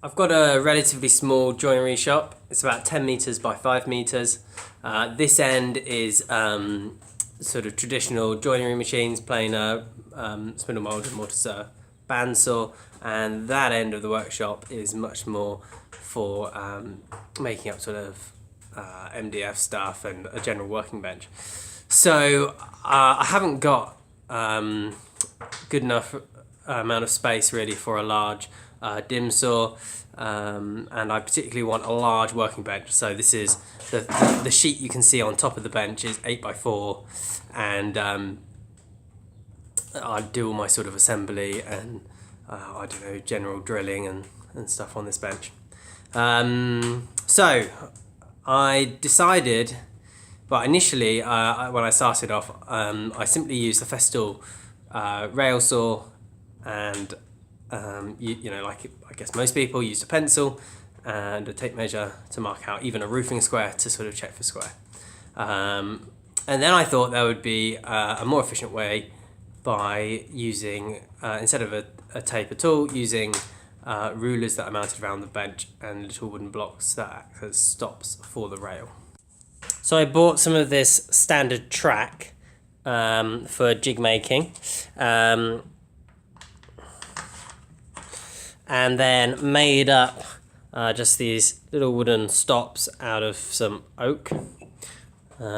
I've got a relatively small joinery shop. It's about 10 metres by 5 metres. This end is sort of traditional joinery machines, planer, spindle mould and mortar bandsaw, and that end of the workshop is much more for making up sort of MDF stuff and a general working bench. So I haven't got good enough amount of space really for a large dim saw, and I particularly want a large working bench. So this is the sheet you can see on top of the bench is 8x4, and I do all my sort of assembly and I don't know, general drilling and stuff on this bench. So I decided, well, initially when I started off, I simply used the Festool rail saw, and you know, like I guess most people, used a pencil and a tape measure to mark out even a roofing square to sort of check for square. And then I thought there would be a more efficient way by using, instead of a taper tool, using rulers that are mounted around the bench and little wooden blocks that act as stops for the rail. So I bought some of this standard track for jig making, and then made up just these little wooden stops out of some oak,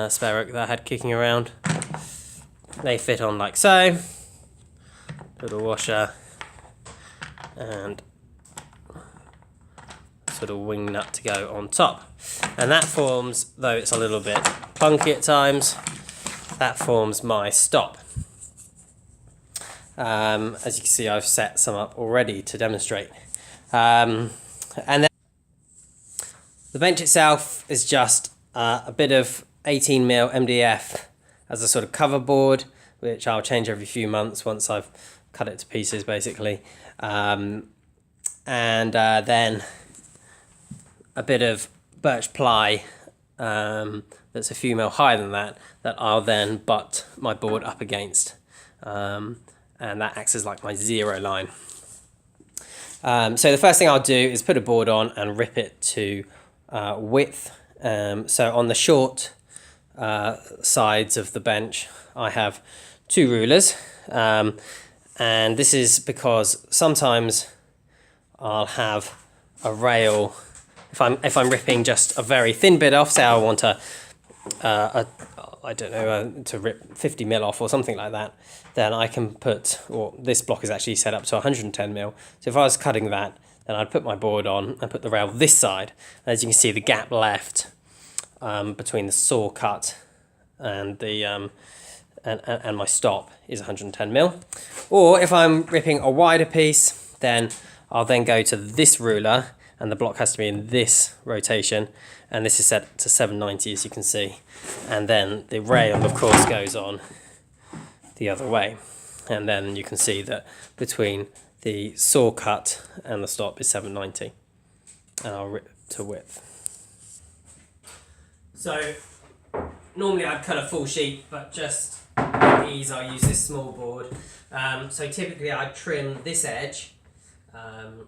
spare oak that I had kicking around. They fit on like so, little washer and sort of wing nut to go on top, and that forms, though it's a little bit clunky at times, that forms my stop. As you can see, I've set some up already to demonstrate, and then the bench itself is just a bit of 18mm MDF as a sort of cover board, which I'll change every few months once I've cut it to pieces basically, and then a bit of birch ply that's a few mil higher than that I'll then butt my board up against, and that acts as like my zero line. So the first thing I'll do is put a board on and rip it to width. So on the short sides of the bench I have two rulers, and this is because sometimes I'll have a rail, if I'm ripping just a very thin bit off, say I want I don't know, to rip 50mm off or something like that, then I can put, or this block is actually set up to 110mm, so if I was cutting that, then I'd put my board on and put the rail this side. As you can see, the gap left between the saw cut and the and my stop is 110mm. Or if I'm ripping a wider piece, then I'll then go to this ruler, and the block has to be in this rotation, and this is set to 790, as you can see, and then the rail of course goes on the other way, and then you can see that between the saw cut and the stop is 790, and I'll rip to width. So normally I'd cut a full sheet, but just for ease I'll use this small board. So typically I'd trim this edge, and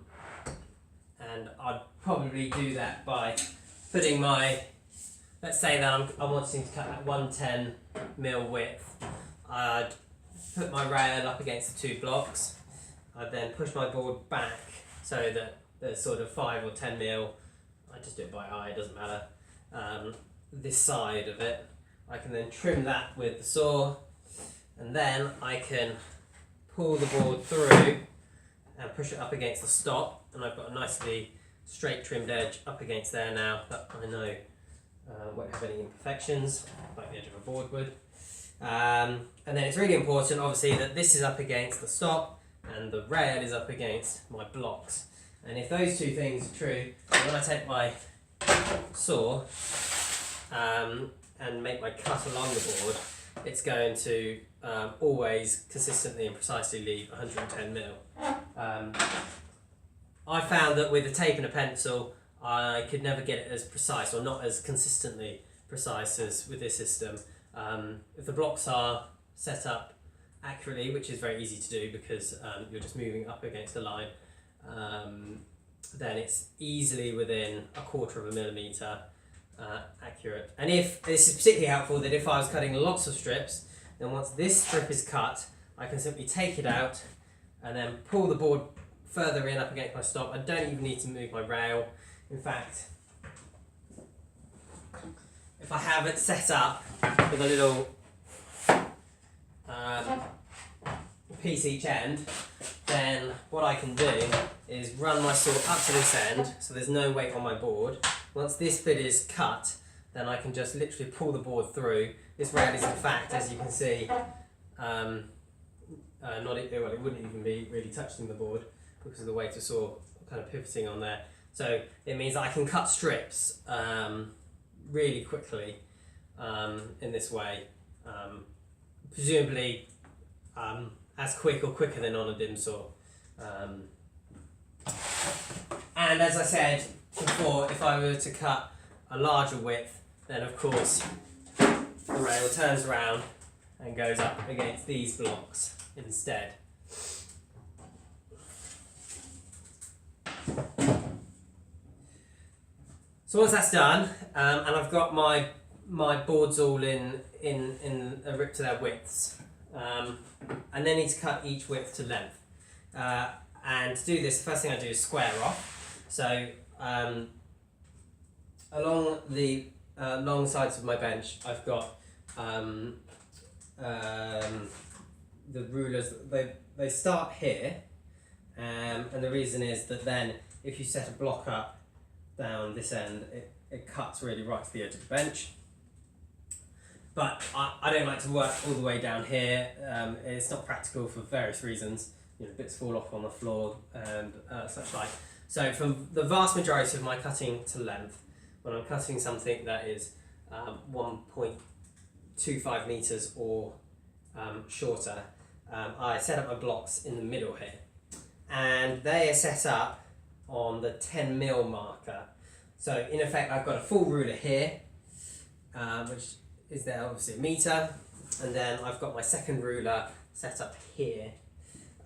I'd probably do that by putting my, let's say that I'm wanting to cut that 110mm width. I'd put my rail up against the two blocks. I'd then push my board back so that there's sort of 5 or 10mm, I just do it by eye, it doesn't matter, this side of it. I can then trim that with the saw, and then I can pull the board through and push it up against the stop, and I've got a nicely straight trimmed edge up against there now that I know won't have any imperfections like the edge of a board would. And then it's really important obviously that this is up against the stop and the rail is up against my blocks, and if those two things are true, then when I take my saw and make my cut along the board, it's going to always consistently and precisely leave 110mm. I found that with a tape and a pencil I could never get it as precise, or not as consistently precise as with this system. If the blocks are set up accurately, which is very easy to do because you're just moving up against a line, then it's easily within 1/4 millimetre accurate. And if this is particularly helpful, that if I was cutting lots of strips, then once this strip is cut, I can simply take it out and then pull the board further in up against my stop. I don't even need to move my rail. In fact, if I have it set up with a little piece each end, then what I can do is run my saw up to this end, so there's no weight on my board. Once this bit is cut, then I can just literally pull the board through. This rail is in fact, as you can see, it wouldn't even be really touching the board because of the weight of the saw kind of pivoting on there. So it means that I can cut strips really quickly in this way, presumably as quick or quicker than on a dim saw. And as I said before, if I were to cut a larger width, then of course the rail turns around and goes up against these blocks instead. So once that's done, and I've got my boards all in a rip to their widths, and then need to cut each width to length. And to do this, the first thing I do is square off. So along the long sides of my bench, I've got the rulers. They start here, and the reason is that then if you set a block up down this end, it cuts really right to the edge of the bench. But I don't like to work all the way down here. It's not practical for various reasons. Bits fall off on the floor and such like. So for the vast majority of my cutting to length, when I'm cutting something that is 1.25 metres or shorter, I set up my blocks in the middle here. And they are set up on the 10mm marker. So in effect, I've got a full ruler here, which is there obviously a metre, and then I've got my second ruler set up here,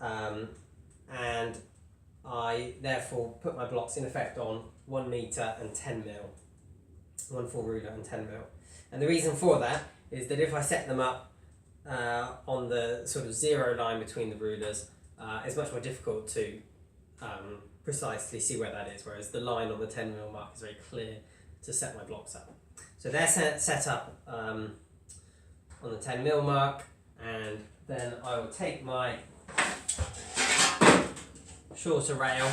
and I therefore put my blocks in effect on 1 metre and 10mm, one full ruler and 10mm. And the reason for that is that if I set them up on the sort of zero line between the rulers, it's much more difficult to precisely see where that is, whereas the line on the 10mm mark is very clear to set my blocks up. So they're set up on the 10mm mark, and then I will take my shorter rail,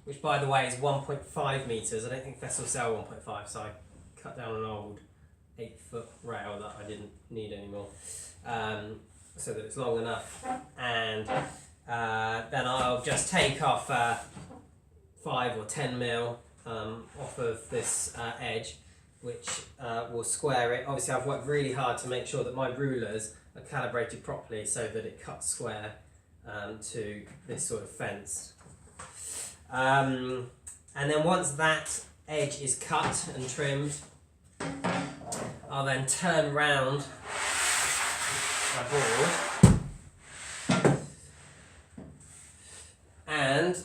which by the way is 1.5 metres. I don't think Festool sell 1.5, so I cut down an old 8-foot rail that I didn't need anymore, so that it's long enough. And then I'll just take off 5 or 10mm off of this edge, which will square it. Obviously I've worked really hard to make sure that my rulers are calibrated properly so that it cuts square to this sort of fence. And then once that edge is cut and trimmed, I'll then turn round my board and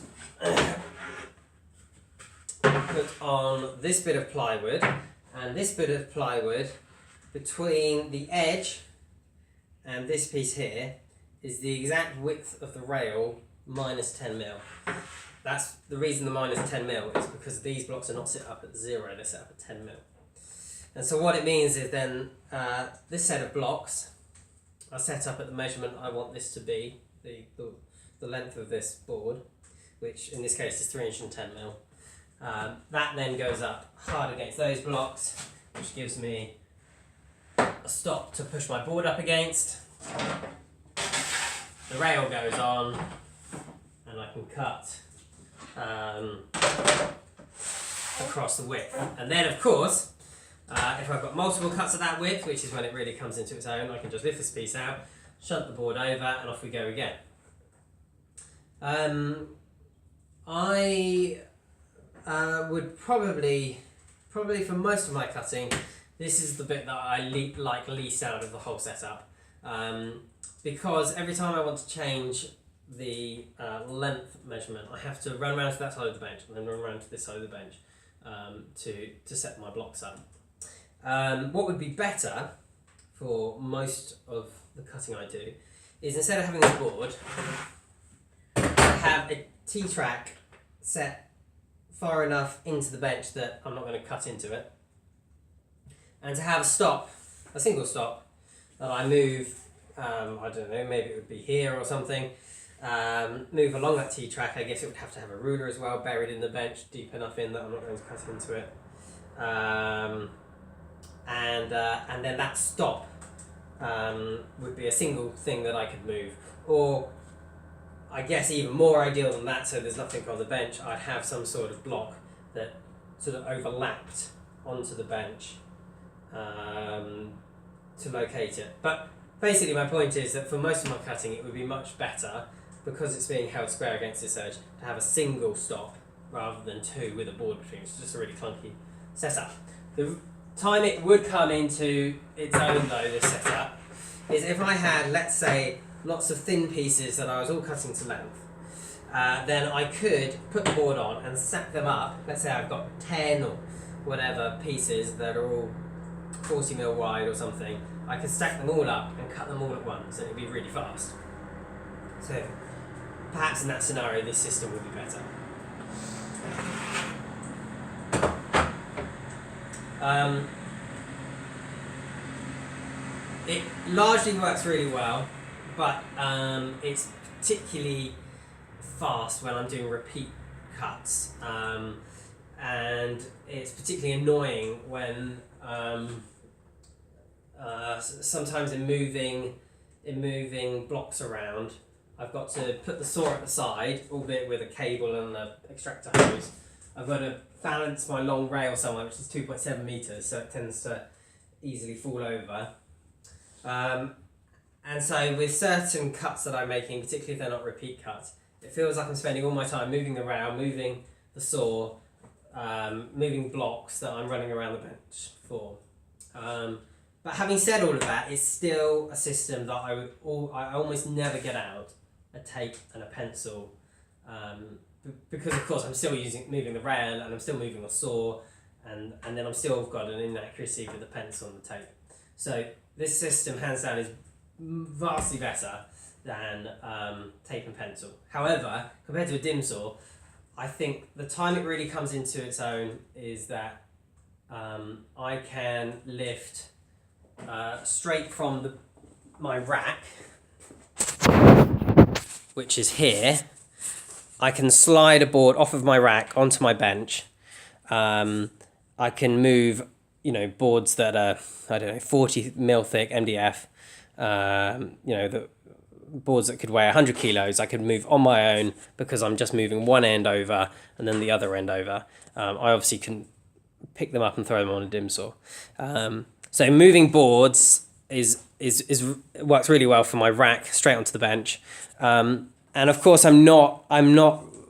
put on this bit of plywood and this bit of plywood. Between the edge and this piece here is the exact width of the rail minus 10mm. That's the reason the minus 10mm is because these blocks are not set up at 0, they're set up at 10mm. And so what it means is then this set of blocks are set up at the measurement I want this to be, the length of this board, which in this case is 310mm. That then goes up hard against those blocks, which gives me a stop to push my board up against. The rail goes on and I can cut across the width. And then of course, if I've got multiple cuts at that width, which is when it really comes into its own, I can just lift this piece out, shunt the board over, and off we go again. I would probably for most of my cutting, this is the bit that I like least out of the whole setup, because every time I want to change the length measurement, I have to run around to that side of the bench and then run around to this side of the bench to set my blocks up. What would be better for most of the cutting I do is, instead of having this board, have a T-track set far enough into the bench that I'm not going to cut into it, and to have a single stop that I move, I don't know, maybe it would be here or something, move along that T-track. I guess it would have to have a ruler as well, buried in the bench deep enough in that I'm not going to cut into it, and then that stop would be a single thing that I could move. Or I guess even more ideal than that, so there's nothing on the bench, I'd have some sort of block that sort of overlapped onto the bench to locate it. But basically my point is that for most of my cutting it would be much better, because it's being held square against this edge, to have a single stop rather than two with a board between. It's just a really clunky setup. The time it would come into its own though, this setup, is if I had, let's say, lots of thin pieces that I was all cutting to length, then I could put the board on and stack them up. Let's say I've got 10 or whatever pieces that are all 40mm wide or something. I could stack them all up and cut them all at once, and it would be really fast. So perhaps in that scenario this system would be better. It largely works really well, but it's particularly fast when I'm doing repeat cuts, and it's particularly annoying when sometimes in moving blocks around, I've got to put the saw at the side, albeit with a cable and an extractor hose. I've got to balance my long rail somewhere, which is 2.7 meters, so it tends to easily fall over. And so with certain cuts that I'm making, particularly if they're not repeat cuts, it feels like I'm spending all my time moving the rail, moving the saw, moving blocks that I'm running around the bench for. But having said all of that, it's still a system that I almost never get out a tape and a pencil, because of course I'm still moving the rail, and I'm still moving the saw, and then I'm still got an inaccuracy with the pencil and the tape. So this system, hands down, is vastly better than tape and pencil. However, compared to a dim saw, I think the time it really comes into its own is that I can lift straight from my rack, which is here. I can slide a board off of my rack onto my bench. I can move, boards that are, 40mm thick MDF. The boards that could weigh 100 kilos, I could move on my own because I'm just moving one end over and then the other end over. I obviously can pick them up and throw them on a dim saw. So moving boards is works really well for my rack straight onto the bench. And of course I'm not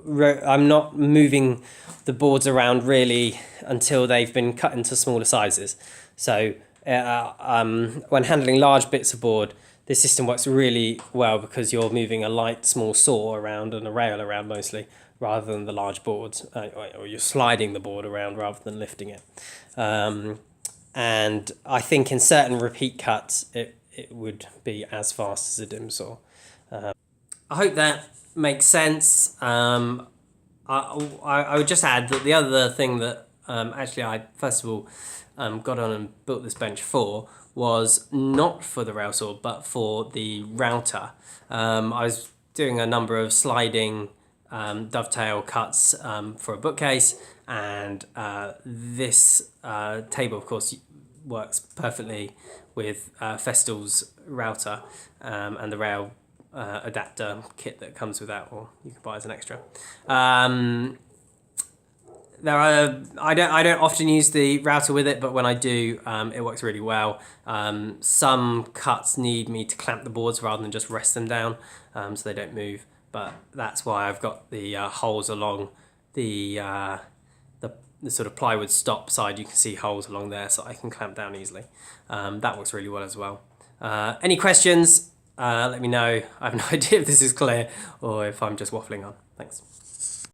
moving the boards around really until they've been cut into smaller sizes. So when handling large bits of board, this system works really well because you're moving a light small saw around and a rail around mostly, rather than the large boards, or you're sliding the board around rather than lifting it. And I think in certain repeat cuts it would be as fast as a dim saw. I hope that makes sense. I would just add that the other thing that actually I first of all got on and built this bench for was not for the rail saw but for the router. I was doing a number of sliding dovetail cuts for a bookcase, and this table of course works perfectly with Festool's router and the rail adapter kit that comes with that, or you can buy as an extra. I don't often use the router with it, but when I do, it works really well. Some cuts need me to clamp the boards rather than just rest them down, so they don't move. But that's why I've got the holes along the sort of plywood stop side. You can see holes along there, so I can clamp down easily. That works really well as well. Any questions? Let me know. I have no idea if this is clear or if I'm just waffling on. Thanks.